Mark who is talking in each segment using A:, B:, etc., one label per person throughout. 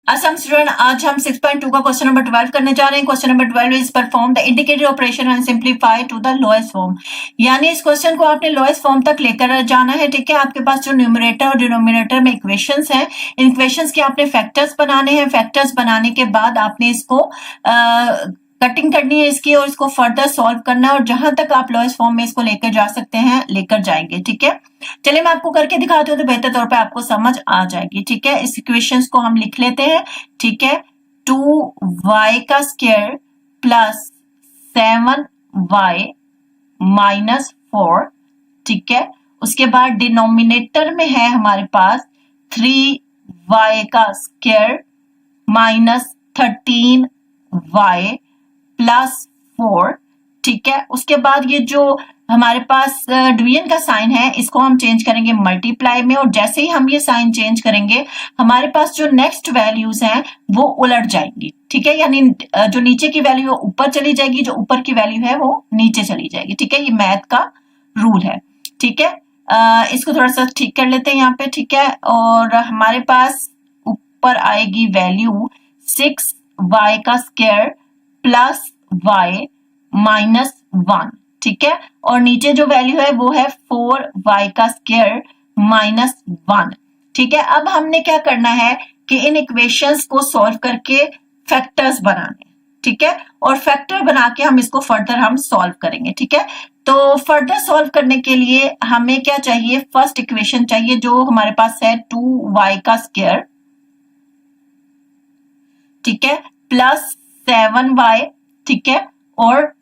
A: Assam student, आज हम 6.2 का क्वेश्चन नंबर 12 करने जा रहे हैं। Question number 12 is perform the indicated operation and simplify to the lowest form. यानी इस क्वेश्चन को आपने लोएस्ट फॉर्म तक लेकर जाना है। ठीक है, आपके पास जो न्यूमरेटर और डिनोमिनेटर में इक्वेशंस हैं, इन इक्वेशंस के आपने फैक्टर्स बनाने हैं। फैक्टर्स बनाने के बाद आपने इसको कटिंग करनी है इसकी और इसको फर्दर सॉल्व करना है, और जहां तक आप लोएस्ट फॉर्म में इसको लेकर जा सकते हैं लेकर जाएंगे। ठीक है, चलिए मैं आपको करके दिखाती हूँ तो बेहतर तौर पे आपको समझ आ जाएगी। ठीक है, इस इक्वेशंस को हम लिख लेते हैं। ठीक है, 2y का स्क्वायर प्लस 7y माइनस 4। ठीक है, उसके बाद डिनोमिनेटर में है हमारे पास 3y का स्क्वायर माइनस 13y प्लस 4। ठीक है, उसके बाद ये जो हमारे पास डिवीजन का साइन है इसको हम चेंज करेंगे मल्टीप्लाई में, और जैसे ही हम ये साइन चेंज करेंगे हमारे पास जो नेक्स्ट वैल्यूज हैं वो उलट जाएंगी। ठीक है, यानी जो नीचे की वैल्यू है ऊपर चली जाएगी, जो ऊपर की वैल्यू है वो नीचे चली जाएगी। ठीक है, ये मैथ का रूल है। ठीक है, इसको थोड़ा सा ठीक कर लेते हैं यहाँ पे। ठीक है, और हमारे पास ऊपर आएगी वैल्यू 6y का स्क्वायर प्लस y माइनस 1। ठीक है, और नीचे जो वैल्यू है वो है 4y का स्क्वायर माइनस 1। ठीक है, अब हमने क्या करना है कि इन इक्वेशंस को सॉल्व करके फैक्टर्स बनाने। ठीक है, और फैक्टर बना के हम इसको फर्दर हम सॉल्व करेंगे। ठीक है, तो फर्दर सॉल्व करने के लिए हमें क्या चाहिए, फर्स्ट इक्वेशन चाहिए जो हमारे पास है 2y का स्क्वायर। ठीक है, प्लस 7y। ठीक है, और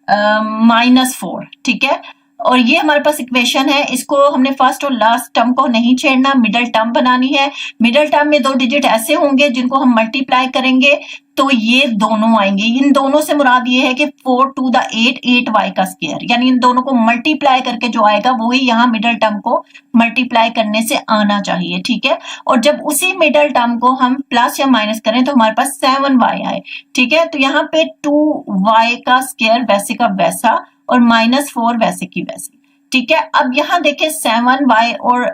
A: माइनस 4। ठीक है, और ये हमारे पास इक्वेशन है, इसको हमने फर्स्ट और लास्ट टर्म को नहीं छेड़ना, मिडल टर्म बनानी है। मिडल टर्म में दो डिजिट ऐसे होंगे जिनको हम मल्टीप्लाई करेंगे तो ये दोनों आएंगे। इन दोनों से मुराद ये है कि 4 टू द 8 8y का स्क्वायर, यानी इन दोनों को मल्टीप्लाई करके जो आएगा वही यहाँ मिडल टर्म को मल्टीप्लाई करने से आना चाहिए। ठीक है, और जब उसी मिडल टर्म को हम प्लस या माइनस करें तो हमारे पास 7y आए। ठीक है, तो यहाँ पे 2y का स्क्वायर वैसे का वैसा और माइनस 4 वैसे की वैसे। ठीक है, अब यहाँ देखें 7y और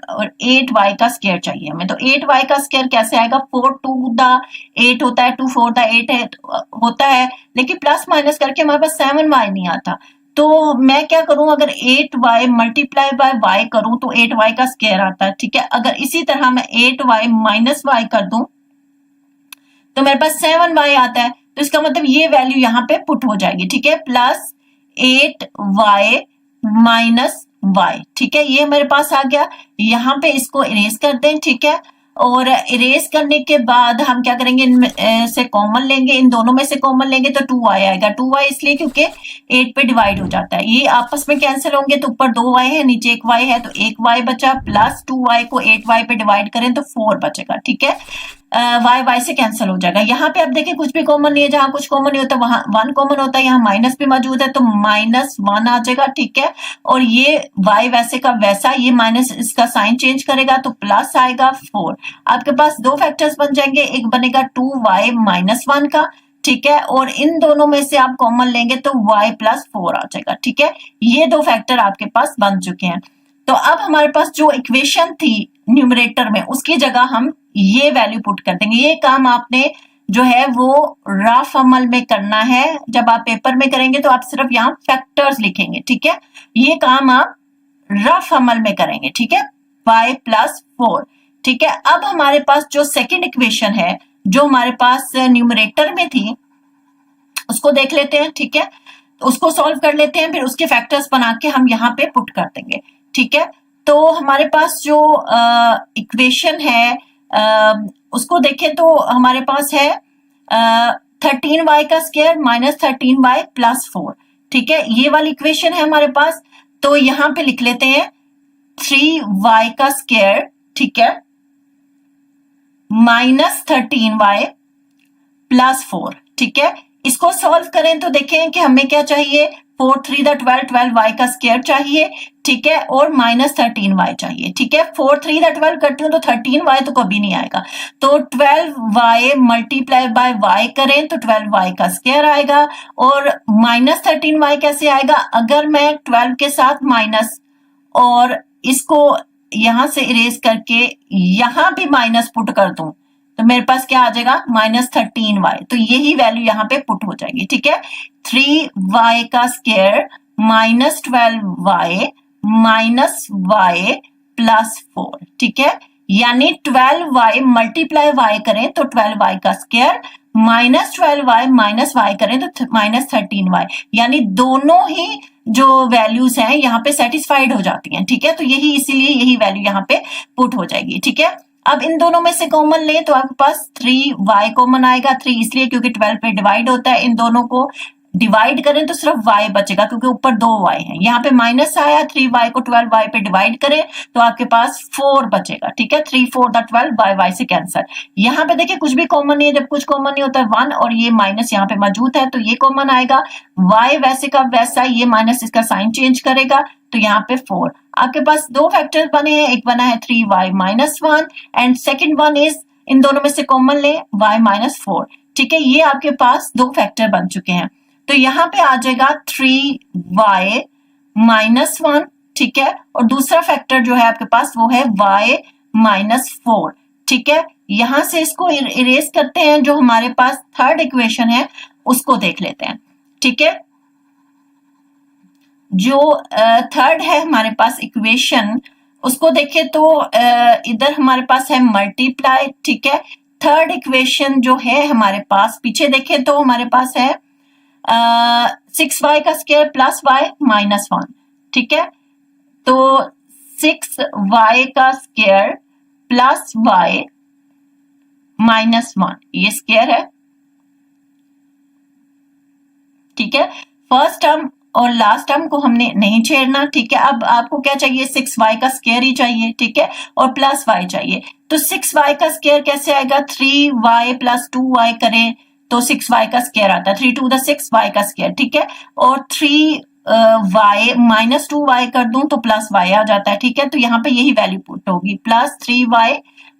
A: 8y का स्क्वायर चाहिए हमें, तो 8y का स्क्वायर कैसे आएगा, 4 टू द 8 होता है, 2 4 द 8 है होता है, लेकिन प्लस माइनस करके हमारे पास 7y नहीं आता। तो मैं क्या करूं, अगर 8y मल्टीप्लाई बाय y करूं तो 8y का स्क्वायर आता है। ठीक है, अगर इसी तरह मैं 8y माइनस y कर दूं तो मेरे पास 7y आता है, तो इसका मतलब ये वैल्यू यहाँ पे पुट हो जाएगी। ठीक है, प्लस 8y माइनस y। ठीक है, ये मेरे पास आ गया। यहाँ पे इसको इरेज कर दें। ठीक है, और इरेज करने के बाद हम क्या करेंगे, इनमें से कॉमन लेंगे, इन दोनों में से कॉमन लेंगे तो 2y आएगा। 2y इसलिए क्योंकि 8 पे डिवाइड हो जाता है, ये आपस में कैंसिल होंगे तो ऊपर 2y है नीचे 1y है, तो 1y बचा, प्लस 2y को 8y पे डिवाइड करें तो 4 बचेगा। ठीक है, y से कैंसिल हो जाएगा। यहाँ पे आप देखिए कुछ भी कॉमन नहीं है, जहां कुछ कॉमन नहीं होता वहां 1 कॉमन होता है, यहाँ माइनस भी मौजूद है तो माइनस 1 आ जाएगा। ठीक है, और ये y वैसे का वैसा, ये माइनस इसका साइन चेंज करेगा तो प्लस आएगा 4। आपके पास दो फैक्टर्स बन जाएंगे, एक बनेगा 2y माइनस 1 का। ठीक है, और इन दोनों में से आप कॉमन लेंगे तो y प्लस 4 आ जाएगा। ठीक है, ये दो फैक्टर आपके पास बन चुके हैं। तो अब हमारे पास जो इक्वेशन थी न्यूमरेटर में उसकी जगह हम ये वैल्यू पुट कर देंगे। ये काम आपने जो है वो रफ अमल में करना है, जब आप पेपर में करेंगे तो आप सिर्फ यहाँ फैक्टर्स लिखेंगे। ठीक है, ये काम आप रफ अमल में करेंगे। ठीक है, y प्लस 4। ठीक है, अब हमारे पास जो सेकेंड इक्वेशन है जो हमारे पास न्यूमरेटर में थी उसको देख लेते हैं। ठीक है, उसको सॉल्व कर लेते हैं, फिर उसके फैक्टर्स बना के हम यहाँ पे पुट कर देंगे। ठीक है, तो हमारे पास जो इक्वेशन है उसको देखें तो हमारे पास है 13y का स्क्वायर माइनस 13y प्लस 4। ठीक है, ये वाली इक्वेशन है हमारे पास, तो यहाँ पे लिख लेते हैं 3y का स्क्वायर। ठीक है, माइनस 13y प्लस 4। ठीक है, इसको सॉल्व करें तो देखें कि हमें क्या चाहिए, 4 3 द 12 12y का स्क्वायर चाहिए। ठीक है, और माइनस 13y चाहिए। ठीक है, 4 3 द 12 करती हूँ तो 13y तो कभी नहीं आएगा, तो 12y मल्टीप्लाई बाय y करें तो 12y का स्क्वायर आएगा, और माइनस 13y कैसे आएगा, अगर मैं 12 के साथ माइनस और इसको यहां से इरेज करके यहां भी माइनस पुट कर दूं तो मेरे पास क्या आ जाएगा -13y। तो यही वैल्यू यहाँ पे पुट हो जाएगी, ठीक है। 3y का स्क्वायर -12y -y प्लस 4, ठीक है। यानी 12y मल्टीप्लाई y करें तो 12y का स्क्वायर -12y -y करें तो -13y, यानी दोनों ही जो वैल्यूज हैं यहाँ पे सेटिस्फाइड हो जाती हैं, ठीक है। तो यही इसीलिए यही वैल्यू यहाँ पे पुट हो जाएगी, ठीक है। अब इन दोनों में से कॉमन लें तो आपके पास 3y कॉमन आएगा। 3 इसलिए क्योंकि 12 पे डिवाइड होता है, इन दोनों को डिवाइड करें तो सिर्फ y बचेगा क्योंकि ऊपर 2y है। यहाँ पे माइनस आया, 3y को 12y पे डिवाइड करें तो आपके पास 4 बचेगा, ठीक है। 3 4 12 y से कैंसर। यहाँ पे देखिए कुछ भी कॉमन नहीं है, जब कुछ कॉमन नहीं होता है 1 और ये माइनस यहाँ पे मौजूद है तो ये कॉमन आएगा। y वैसे का वैसा, ये माइनस इसका साइन चेंज करेगा तो यहाँ पे 4। आपके पास दो फैक्टर्स बने हैं, एक बना है 3y -1 and second one is, इन दोनों में से कॉमन ले y -4, ठीक है। ये आपके पास दो फैक्टर बन चुके हैं। तो यहाँ पे आ जाएगा 3y -1, ठीक है। और दूसरा फैक्टर जो है आपके पास वो है y -4, ठीक है। यहां से इसको इरेज करते हैं, जो हमारे पास थर्ड इक्वेशन है उसको देख लेते हैं, ठीक है। जो थर्ड है हमारे पास इक्वेशन, उसको देखें तो इधर हमारे पास है मल्टीप्लाई, ठीक है। थर्ड इक्वेशन जो है हमारे पास, पीछे देखें तो हमारे पास है 6y का स्क्वायर प्लस y -1, ठीक है। तो 6y का स्क्वायर प्लस y -1 ये स्क्वायर है, ठीक है। फर्स्ट टर्म और लास्ट टर्म को हमने नहीं छेड़ना, ठीक है। अब आपको क्या चाहिए, 6y का स्क्वायर ही चाहिए, ठीक है, और प्लस y चाहिए। तो 6y का स्क्वायर कैसे आएगा, 3y प्लस 2y करें तो 6y का स्क्वायर आता है, 3 2 6y का स्क्वायर, ठीक है। और 3y माइनस 2y कर दूं तो प्लस y आ जाता है, ठीक है। तो यहाँ पे यही वैल्यू पुट होगी, प्लस 3y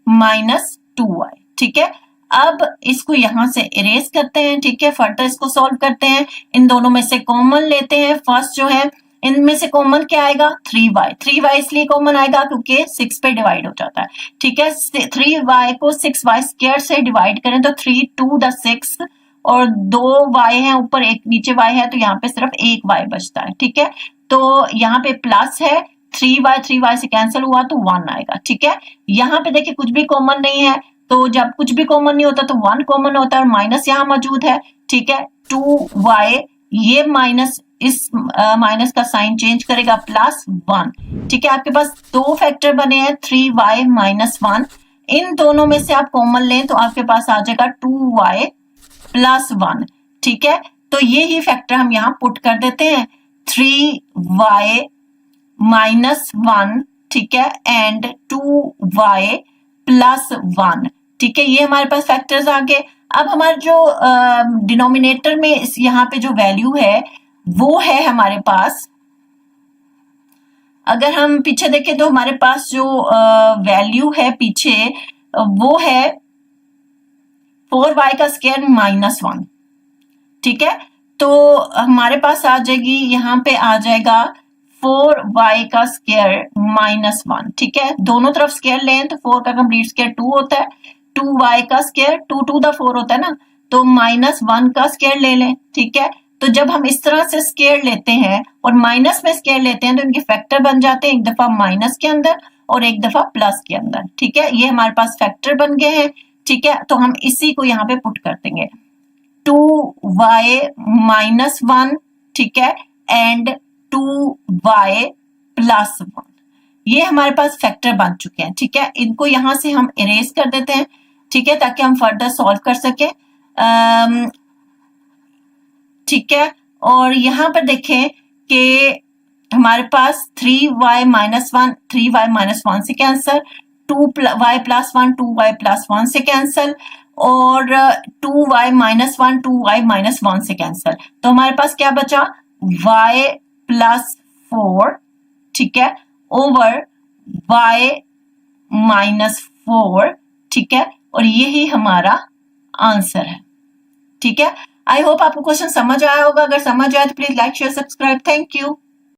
A: माइनस 2y, ठीक है। अब इसको यहां से इरेज करते हैं, ठीक है। फर्दर इसको सॉल्व करते हैं, इन दोनों में से कॉमन लेते हैं। फर्स्ट जो है इनमें से कॉमन क्या आएगा, 3y इसलिए कॉमन आएगा क्योंकि 6 पे डिवाइड हो जाता है, ठीक है। 3y को 6y स्क्वायर से डिवाइड करें तो 3 2 6 और 2y है ऊपर, एक नीचे y है, तो यहाँ पे सिर्फ एक y बचता है, ठीक है। तो यहाँ पे प्लस है, 3y से कैंसिल हुआ तो 1 आएगा, ठीक है। यहाँ पे देखिए कुछ भी कॉमन नहीं है, तो जब कुछ भी कॉमन नहीं होता तो 1 कॉमन होता है और माइनस यहाँ मौजूद है, ठीक है। 2y ये माइनस, इस माइनस का साइन चेंज करेगा, प्लस 1, ठीक है। आपके पास दो फैक्टर बने हैं 3y -1, इन दोनों में से आप कॉमन लें तो आपके पास आ जाएगा 2y प्लस 1, ठीक है। तो ये ही फैक्टर हम यहाँ पुट कर देते हैं, 3y -1, ठीक है, एंड 2y प्लस 1, ठीक है। ये हमारे पास फैक्टर्स आ गए। अब हमारे जो डिनोमिनेटर में यहाँ पे जो वैल्यू है वो है हमारे पास, अगर हम पीछे देखें तो हमारे पास जो वैल्यू है पीछे वो है 4y का स्क्वायर -1, ठीक है। तो हमारे पास आ जाएगी, यहाँ पे आ जाएगा 4y का स्क्वायर -1, ठीक है। दोनों तरफ स्क्वायर लें तो 4 का कंप्लीट स्क्वायर 2 होता है, 2y का स्क्वायर 2 2 4 होता है ना, तो -1 का स्क्वायर ले लें, ठीक है। तो जब हम इस तरह से स्क्वायर लेते हैं और माइनस में स्क्वायर लेते हैं तो इनके फैक्टर बन जाते हैं, एक दफा माइनस के अंदर और एक दफा प्लस के अंदर, ठीक है। ये हमारे पास फैक्टर बन गए हैं, ठीक है। तो हम इसी को यहाँ पे पुट कर देंगे, 2y -1, ठीक है, एंड 2y प्लस 1, ये हमारे पास फैक्टर बन चुके हैं, ठीक है। इनको यहां से हम इरेज कर देते हैं, ठीक है, ताकि हम फर्दर सॉल्व कर सके, ठीक है। और यहाँ पर देखें कि हमारे पास 3y -1 से cancel, 2y plus 1 2y plus 1 से कैंसल, और 2y -1 2y -1 से कैंसल। तो हमारे पास क्या बचा, y प्लस 4, ठीक है, ओवर y -4, ठीक है। और यही हमारा आंसर है, ठीक है। आई होप आपको क्वेश्चन समझ आया होगा। अगर समझ आया तो please like share subscribe. Thank you.